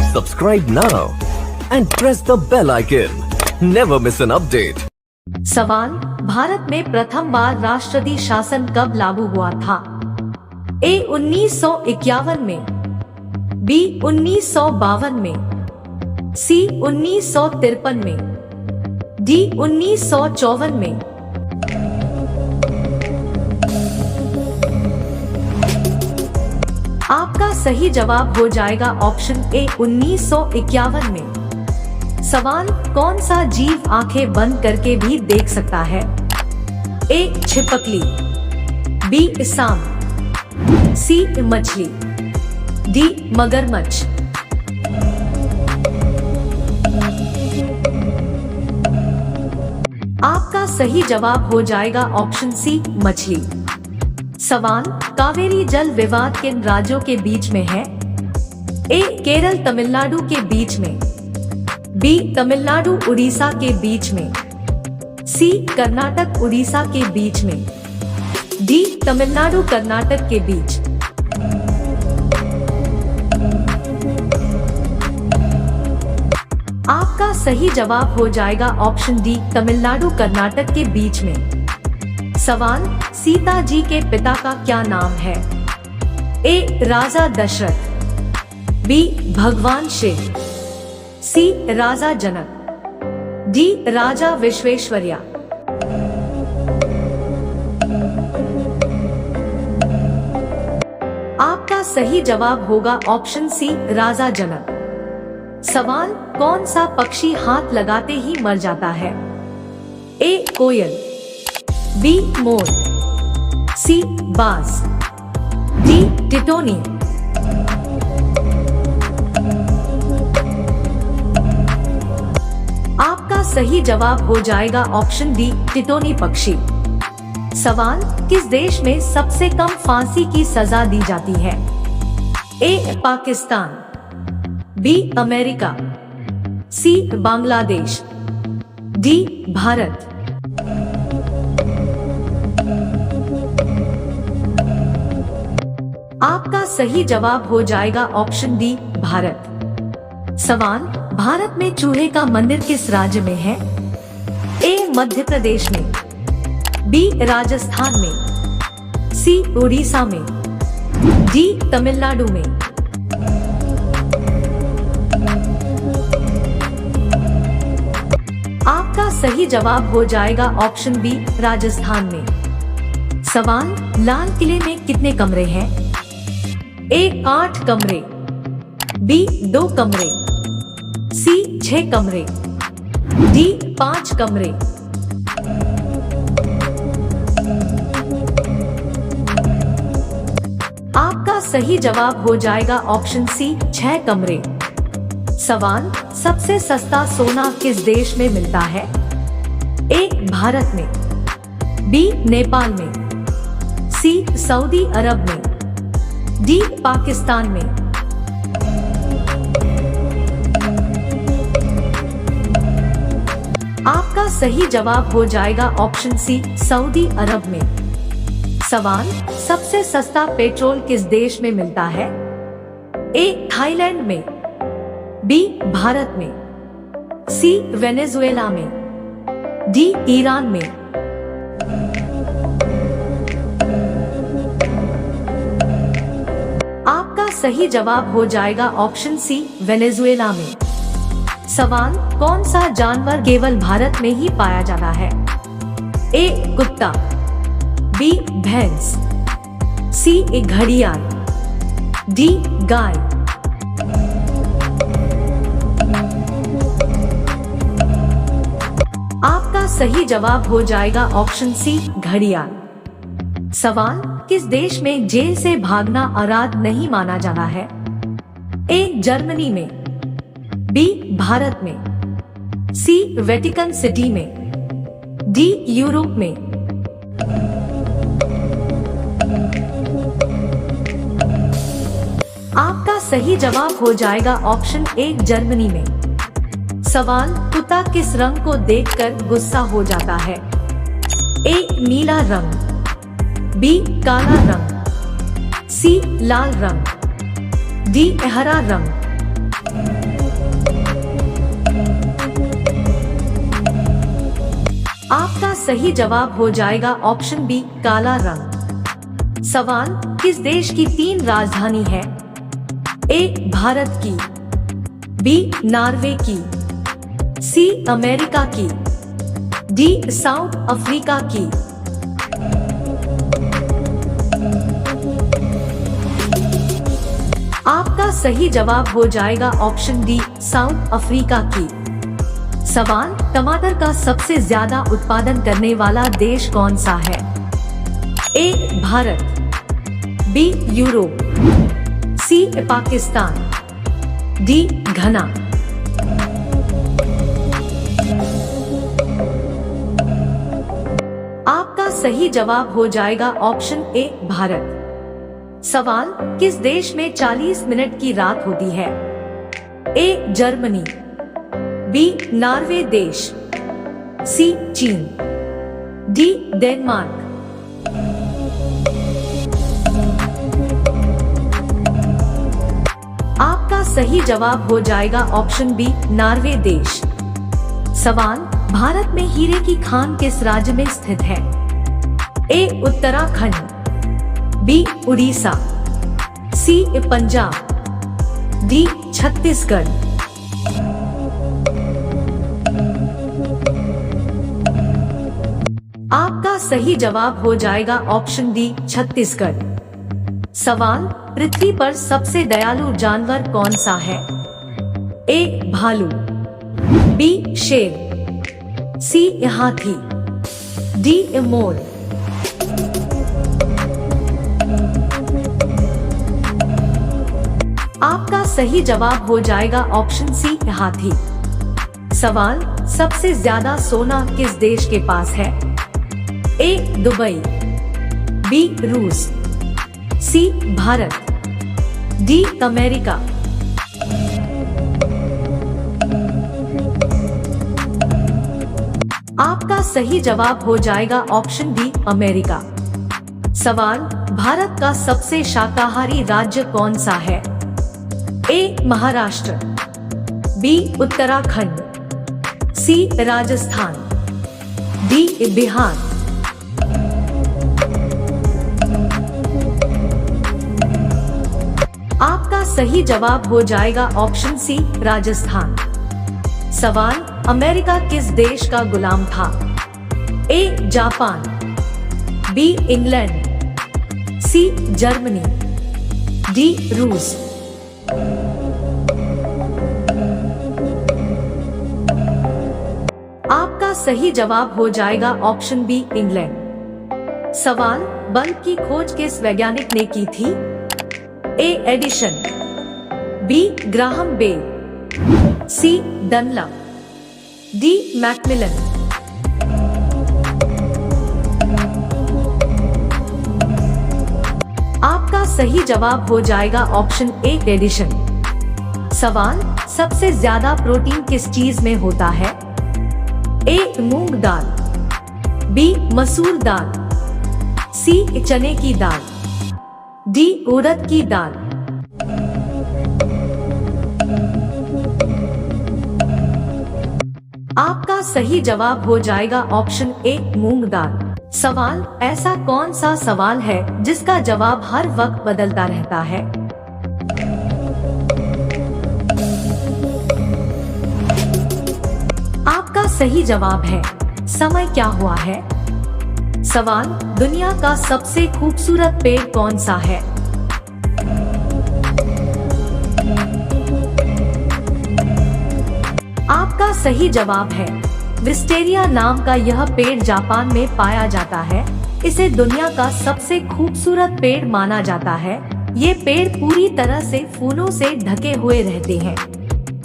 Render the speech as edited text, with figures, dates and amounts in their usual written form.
Subscribe now and press the bell icon. Never miss an update. सवाल, भारत में प्रथम बार राष्ट्रपति शासन कब लागू हुआ था? ए 1951 में, बी 1952 में, सी 1953 में, डी 1954 में। आपका सही जवाब हो जाएगा ऑप्शन ए 1951 में। सवाल, कौन सा जीव आंखें बंद करके भी देख सकता है? ए छिपकली, बी सांप, सी मछली, डी मगरमच्छ। आपका सही जवाब हो जाएगा ऑप्शन सी मछली। सवाल, कावेरी जल विवाद किन राज्यों के बीच में है? ए केरल तमिलनाडु के बीच में, बी तमिलनाडु उड़ीसा के बीच में, सी कर्नाटक उड़ीसा के बीच में, डी तमिलनाडु कर्नाटक के बीच। आपका सही जवाब हो जाएगा ऑप्शन डी तमिलनाडु कर्नाटक के बीच में। सवाल, सीता जी के पिता का क्या नाम है? ए राजा दशरथ, बी भगवान शिव, सी राजा जनक, डी राजा विश्वेश्वरैया। आपका सही जवाब होगा ऑप्शन सी राजा जनक। सवाल, कौन सा पक्षी हाथ लगाते ही मर जाता है? ए कोयल, बी मोर, सी बाज, डी टिटोनी। आपका सही जवाब हो जाएगा ऑप्शन डी टिटोनी पक्षी। सवाल, किस देश में सबसे कम फांसी की सजा दी जाती है? ए पाकिस्तान, बी अमेरिका, सी बांग्लादेश, डी भारत। आपका सही जवाब हो जाएगा ऑप्शन डी भारत। सवाल, भारत में चूहे का मंदिर किस राज्य में है? ए मध्य प्रदेश में, बी राजस्थान में, सी उड़ीसा में, डी तमिलनाडु में। आपका सही जवाब हो जाएगा ऑप्शन बी राजस्थान में। सवाल, लाल किले में कितने कमरे हैं? ए 8 कमरे, बी 2 कमरे, सी 6 कमरे, डी 5 कमरे। आपका सही जवाब हो जाएगा ऑप्शन सी 6 कमरे। सवाल, सबसे सस्ता सोना किस देश में मिलता है? ए भारत में, बी नेपाल में, सी सऊदी अरब में, डी पाकिस्तान में। आपका सही जवाब हो जाएगा ऑप्शन सी सऊदी अरब में। सवाल, सबसे सस्ता पेट्रोल किस देश में मिलता है? ए थाईलैंड में, बी भारत में, सी वेनेजुएला में, डी ईरान में। आपका सही जवाब हो जाएगा ऑप्शन सी वेनेजुएला में। सवाल, कौन सा जानवर केवल भारत में ही पाया जाता है? ए कुत्ता, बी भैंस, सी घड़ियाल, डी गाय। आपका सही जवाब हो जाएगा ऑप्शन सी घड़ियाल। सवाल, किस देश में जेल से भागना अपराध नहीं माना जाता है? ए जर्मनी में, बी भारत में, सी वेटिकन सिटी में, डी यूरोप में। आपका सही जवाब हो जाएगा ऑप्शन ए जर्मनी में। सवाल, कुत्ता किस रंग को देखकर गुस्सा हो जाता है? ए नीला रंग, बी काला रंग, सी लाल रंग, डी हरा रंग। आपका सही जवाब हो जाएगा ऑप्शन बी काला रंग। सवाल, किस देश की 3 राजधानी है? ए भारत की, बी नॉर्वे की, सी अमेरिका की, डी साउथ अफ्रीका की। आपका सही जवाब हो जाएगा ऑप्शन डी साउथ अफ्रीका की। सवाल, टमाटर का सबसे ज्यादा उत्पादन करने वाला देश कौन सा है? ए भारत, बी यूरोप, सी पाकिस्तान, डी घना। आपका सही जवाब हो जाएगा ऑप्शन ए भारत। सवाल, किस देश में 40 मिनट की रात होती है? ए जर्मनी, बी नॉर्वे देश, सी चीन, डी डेनमार्क। आपका सही जवाब हो जाएगा ऑप्शन बी नॉर्वे देश। सवाल, भारत में हीरे की खान किस राज्य में स्थित है? ए उत्तराखंड, बी उड़ीसा, सी पंजाब, डी छत्तीसगढ़। आपका सही जवाब हो जाएगा ऑप्शन डी छत्तीसगढ़। सवाल, पृथ्वी पर सबसे दयालु जानवर कौन सा है? ए भालू, बी शेर, सी हाथी, डी मोर। आपका सही जवाब हो जाएगा ऑप्शन सी हाथी। सवाल, सबसे ज्यादा सोना किस देश के पास है? ए दुबई, बी रूस, सी भारत, डी अमेरिका। आपका सही जवाब हो जाएगा ऑप्शन डी अमेरिका। सवाल, भारत का सबसे शाकाहारी राज्य कौन सा है? ए महाराष्ट्र, बी उत्तराखंड, सी राजस्थान, डी बिहार। आपका सही जवाब हो जाएगा ऑप्शन सी राजस्थान। सवाल, अमेरिका किस देश का गुलाम था? A Japan, B England, C Germany, D रूस। आपका सही जवाब हो जाएगा ऑप्शन बी इंग्लैंड। सवाल, बल्ब की खोज किस वैज्ञानिक ने की थी? A Edison, B Graham Bell, C Dunlop, D Macmillan. आपका सही जवाब हो जाएगा ऑप्शन ए एडिशन। सवाल, सबसे ज्यादा प्रोटीन किस चीज में होता है? ए मूंग दाल, बी मसूर दाल, सी चने की दाल, डी उड़द की दाल। आपका सही जवाब हो जाएगा ऑप्शन ए मूंग दाल। सवाल, ऐसा कौन सा सवाल है जिसका जवाब हर वक्त बदलता रहता है? आपका सही जवाब है समय क्या हुआ है। सवाल, दुनिया का सबसे खूबसूरत पेड़ कौन सा है? आपका सही जवाब है विस्टेरिया नाम का यह पेड़ जापान में पाया जाता है। इसे दुनिया का सबसे खूबसूरत पेड़ माना जाता है। ये पेड़ पूरी तरह से फूलों से ढके हुए रहते हैं।